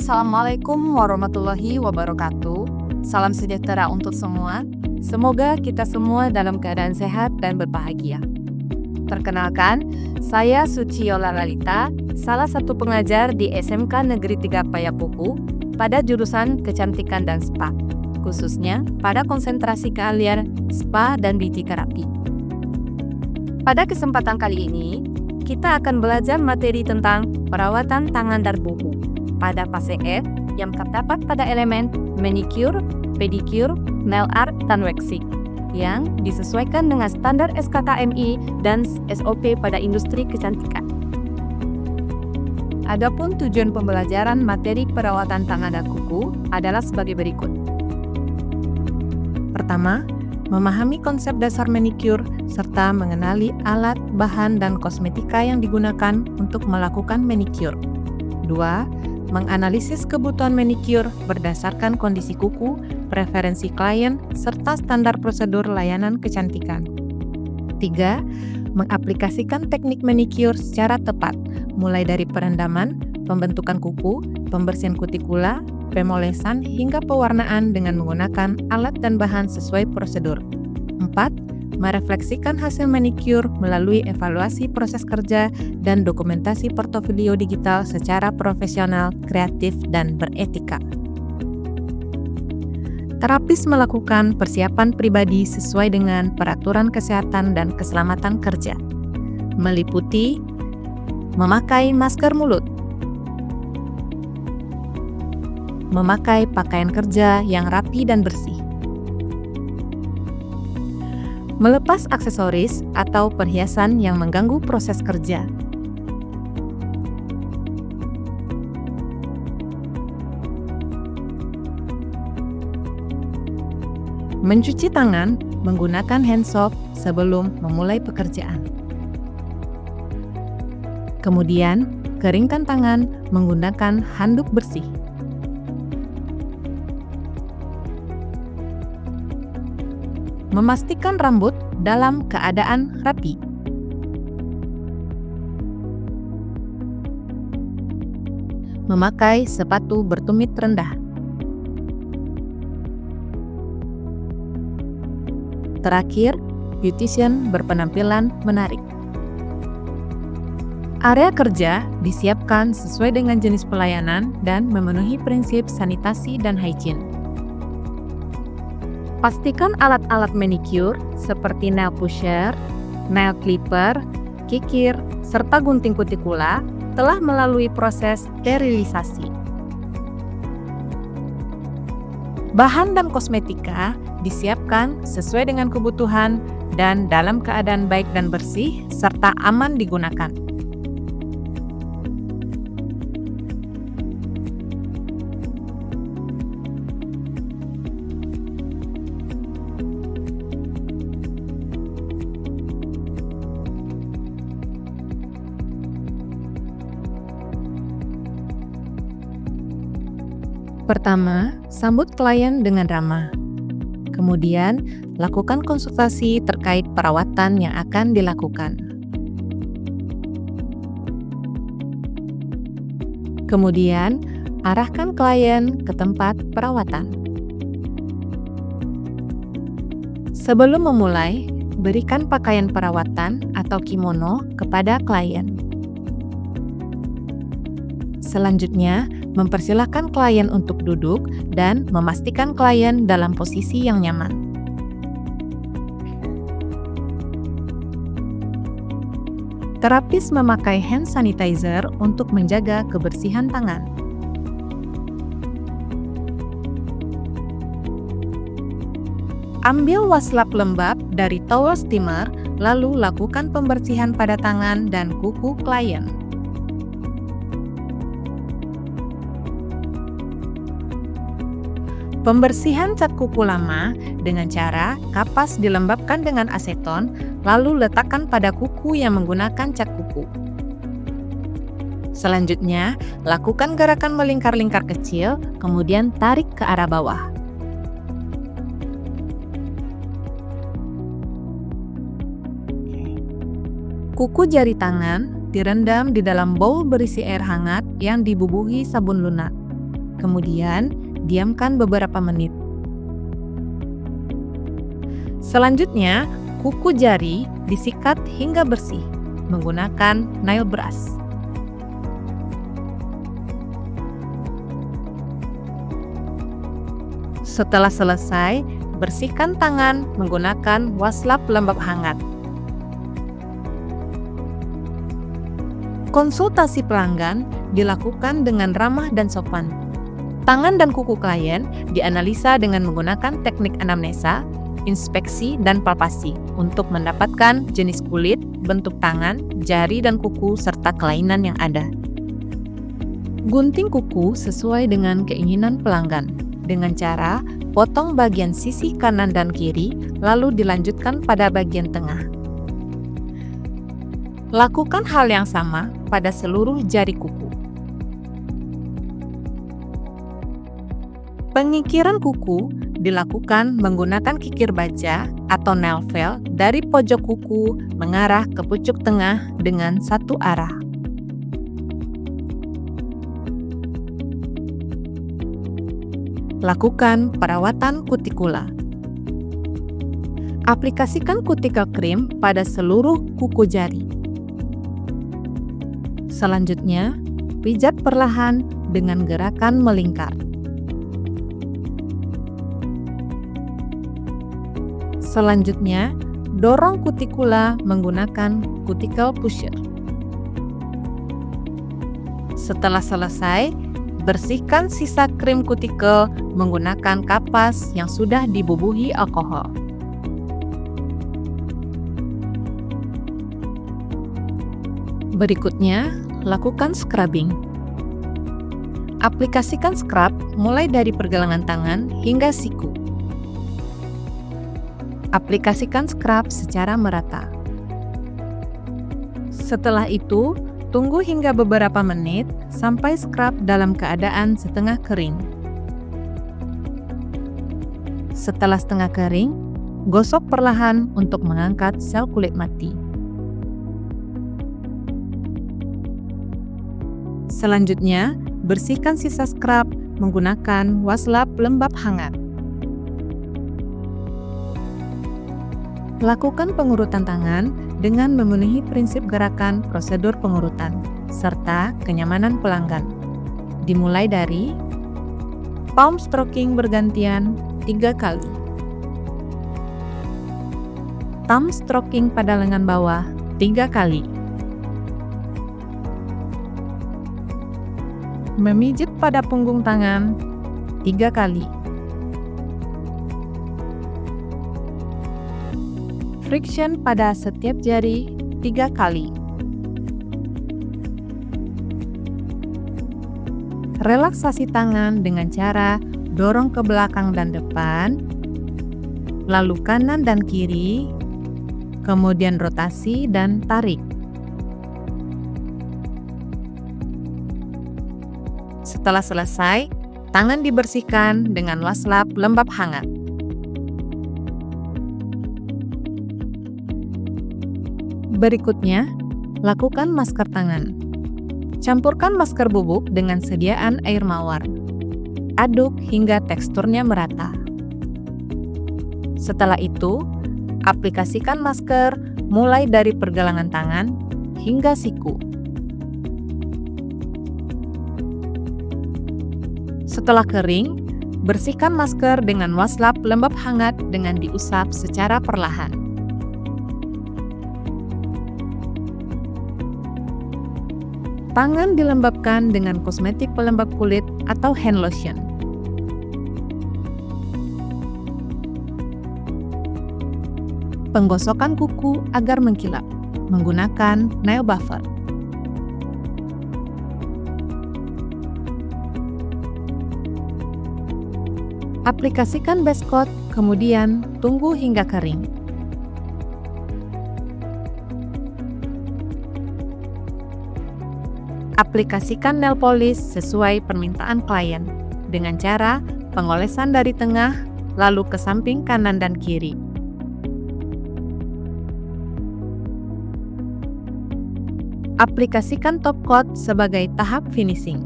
Assalamualaikum warahmatullahi wabarakatuh. Salam sejahtera untuk semua. Semoga kita semua dalam keadaan sehat dan berbahagia. Perkenalkan, saya Suciola Lalita, salah satu pengajar di SMK Negeri 3 Payakumbuh pada jurusan Kecantikan dan Spa, khususnya pada konsentrasi keahlian spa dan beauty terapi. Pada kesempatan kali ini, kita akan belajar materi tentang perawatan tangan dan buku pada pasien yang terdapat pada elemen manicure, pedicure, nail art, dan waxing yang disesuaikan dengan standar SKKMI dan SOP pada industri kecantikan. Adapun tujuan pembelajaran materi perawatan tangan dan kuku adalah sebagai berikut. Pertama, memahami konsep dasar manicure serta mengenali alat, bahan, dan kosmetika yang digunakan untuk melakukan manicure. 2. Menganalisis kebutuhan manicure berdasarkan kondisi kuku, preferensi klien, serta standar prosedur layanan kecantikan. 3. Mengaplikasikan teknik manicure secara tepat, mulai dari perendaman, pembentukan kuku, pembersihan kutikula, pemolesan, hingga pewarnaan dengan menggunakan alat dan bahan sesuai prosedur. 4. Merefleksikan hasil manicure melalui evaluasi proses kerja dan dokumentasi portofolio digital secara profesional, kreatif, dan beretika. Terapis melakukan persiapan pribadi sesuai dengan peraturan kesehatan dan keselamatan kerja, meliputi memakai masker mulut, memakai pakaian kerja yang rapi dan bersih, melepas aksesoris atau perhiasan yang mengganggu proses kerja, mencuci tangan menggunakan hand soap sebelum memulai pekerjaan. Kemudian, keringkan tangan menggunakan handuk bersih. Memastikan rambut dalam keadaan rapi. Memakai sepatu bertumit rendah. Terakhir, beautician berpenampilan menarik. Area kerja disiapkan sesuai dengan jenis pelayanan dan memenuhi prinsip sanitasi dan hygiene. Pastikan alat-alat manicure seperti nail pusher, nail clipper, kikir, serta gunting kutikula telah melalui proses sterilisasi. Bahan dan kosmetika disiapkan sesuai dengan kebutuhan dan dalam keadaan baik dan bersih serta aman digunakan. Pertama, sambut klien dengan ramah. Kemudian, lakukan konsultasi terkait perawatan yang akan dilakukan. Kemudian, arahkan klien ke tempat perawatan. Sebelum memulai, berikan pakaian perawatan atau kimono kepada klien. Selanjutnya, mempersilahkan klien untuk duduk dan memastikan klien dalam posisi yang nyaman. Terapis memakai hand sanitizer untuk menjaga kebersihan tangan. Ambil waslap lembab dari towel steamer, lalu lakukan pembersihan pada tangan dan kuku klien. Pembersihan cat kuku lama dengan cara kapas dilembabkan dengan aseton, lalu letakkan pada kuku yang menggunakan cat kuku. Selanjutnya, lakukan gerakan melingkar-lingkar kecil, kemudian tarik ke arah bawah. Kuku jari tangan direndam di dalam bowl berisi air hangat yang dibubuhi sabun lunak. Kemudian, diamkan beberapa menit. Selanjutnya, kuku jari disikat hingga bersih menggunakan nail brush. Setelah selesai, bersihkan tangan menggunakan wastafel pelembab hangat. Konsultasi pelanggan dilakukan dengan ramah dan sopan. Tangan dan kuku klien dianalisa dengan menggunakan teknik anamnesa, inspeksi, dan palpasi untuk mendapatkan jenis kulit, bentuk tangan, jari, dan kuku, serta kelainan yang ada. Gunting kuku sesuai dengan keinginan pelanggan dengan cara potong bagian sisi kanan dan kiri, lalu dilanjutkan pada bagian tengah. Lakukan hal yang sama pada seluruh jari kuku. Pengikiran kuku dilakukan menggunakan kikir baja atau nail file dari pojok kuku mengarah ke pucuk tengah dengan satu arah. Lakukan perawatan kutikula. Aplikasikan cuticle cream pada seluruh kuku jari. Selanjutnya, pijat perlahan dengan gerakan melingkar. Selanjutnya, dorong kutikula menggunakan cuticle pusher. Setelah selesai, bersihkan sisa krim kutikel menggunakan kapas yang sudah dibubuhi alkohol. Berikutnya, lakukan scrubbing. Aplikasikan scrub mulai dari pergelangan tangan hingga siku. Aplikasikan scrub secara merata. Setelah itu, tunggu hingga beberapa menit sampai scrub dalam keadaan setengah kering. Setelah setengah kering, gosok perlahan untuk mengangkat sel kulit mati. Selanjutnya, bersihkan sisa scrub menggunakan wastafel pelembab hangat. Lakukan pengurutan tangan dengan memenuhi prinsip gerakan prosedur pengurutan, serta kenyamanan pelanggan. Dimulai dari palm stroking bergantian 3 kali. Thumb stroking pada lengan bawah 3 kali. Memijit pada punggung tangan 3 kali. Friction pada setiap jari 3 kali. Relaksasi tangan dengan cara dorong ke belakang dan depan, lalu kanan dan kiri, kemudian rotasi dan tarik. Setelah selesai, tangan dibersihkan dengan wastafel pelembab hangat. Berikutnya, lakukan masker tangan. Campurkan masker bubuk dengan sediaan air mawar. Aduk hingga teksturnya merata. Setelah itu, aplikasikan masker mulai dari pergelangan tangan hingga siku. Setelah kering, bersihkan masker dengan wastafel pelembab hangat dengan diusap secara perlahan. Tangan dilembabkan dengan kosmetik pelembab kulit atau hand lotion. Penggosokan kuku agar mengkilap menggunakan nail buffer. Aplikasikan base coat, kemudian tunggu hingga kering. Aplikasikan nail polish sesuai permintaan klien dengan cara pengolesan dari tengah lalu ke samping kanan dan kiri. Aplikasikan top coat sebagai tahap finishing.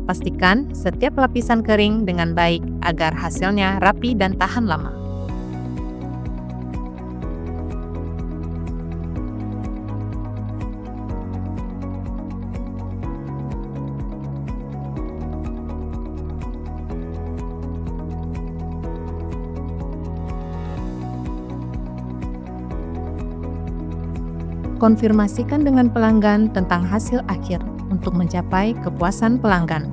Pastikan setiap lapisan kering dengan baik agar hasilnya rapi dan tahan lama. Konfirmasikan dengan pelanggan tentang hasil akhir untuk mencapai kepuasan pelanggan.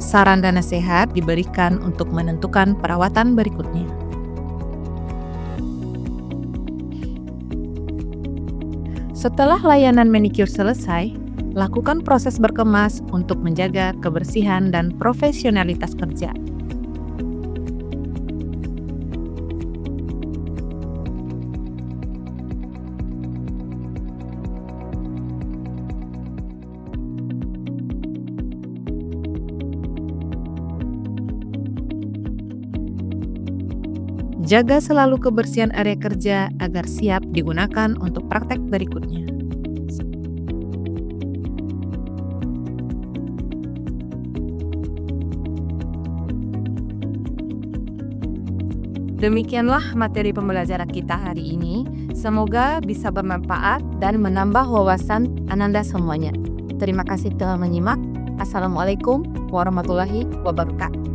Saran dan nasihat diberikan untuk menentukan perawatan berikutnya. Setelah layanan manicure selesai, lakukan proses berkemas untuk menjaga kebersihan dan profesionalitas kerja. Jaga selalu kebersihan area kerja agar siap digunakan untuk praktek berikutnya. Demikianlah materi pembelajaran kita hari ini. Semoga bisa bermanfaat dan menambah wawasan Ananda semuanya. Terima kasih telah menyimak. Assalamualaikum warahmatullahi wabarakatuh.